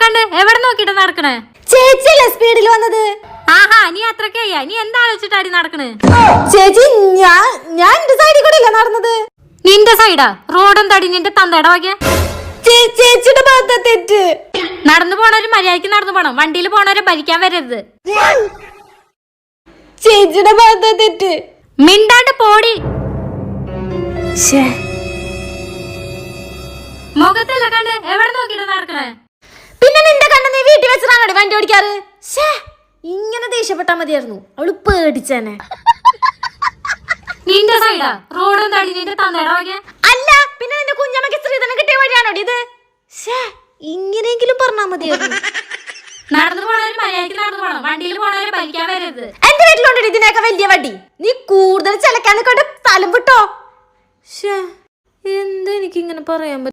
കണ്ട് എവിടെ നോക്കിട്ട് നടക്കണേ? ചേച്ചിയല്ലേ സ്പീഡിൽ വന്നത്? ആഹാ, നീ അത്രക്കയ്യാ? നീ എന്താ ആലോചിച്ചിട്ടാടി നടക്കണേ? ചേച്ചി ഞാൻ എന്റെ സൈഡിൽ കൂടെ അല്ലേ നടന്നത്? നിന്റെ സൈഡാ? റോഡും തടി നിന്റെ തന്തയുടെ വകയാ? ചേച്ചിയുടെ ഭാഗത്തെ തെറ്റ്. നടന്നു പോണവര് മര്യാദക്ക് നടന്നു പോണം, വണ്ടിയിൽ പോണവരെ ഭരിക്കാൻ വരരുത്. ചേച്ചിയുടെ ഭാഗത്തെ തെറ്റ്. മിണ്ടാണ്ട് പോടി. മുഖത്തല്ല കണ്ട് എവിടെ നോക്കിട്ട് നടക്കണേ? പിന്നെ നിന്റെ കണ്ണ് നീ വീട്ടിൽ വെച്ചിട്ടാണ് വണ്ടി ഓടിക്കാറ്? ഇങ്ങനെ ദേഷ്യപ്പെട്ടാ മതിയായിരുന്നു, അവള് പേടിച്ചേനെ. നിന്റെ സൈഡാ? റോഡും തടി നിന്റെ തന്തയുടെ വകയാ? അല്ല, പിന്നെ നിന്റെ കുഞ്ഞമ്മക്ക് സ്ത്രീധനം കിട്ടിയ വഴിയാണോ ഇത്? ഇങ്ങനെയെങ്കിലും പറഞ്ഞാ മതിയായിരുന്നു. നടന്നു പോണവര് മര്യാദക്ക് നടന്നു പോണം, വണ്ടിയിൽ പോണവരെ ഭരിക്കാൻ വരരുത്. എന്റെ വീട്ടിലുണ്ട് ഇതിനൊക്കെ വലിയ വണ്ടി. നീ കൂടുതൽ ചിലക്കാൻ കൊണ്ട് സ്ഥലം വിട്ടോ. എന്താ എനിക്ക് ഇങ്ങനെ പറയാൻ പറ്റും?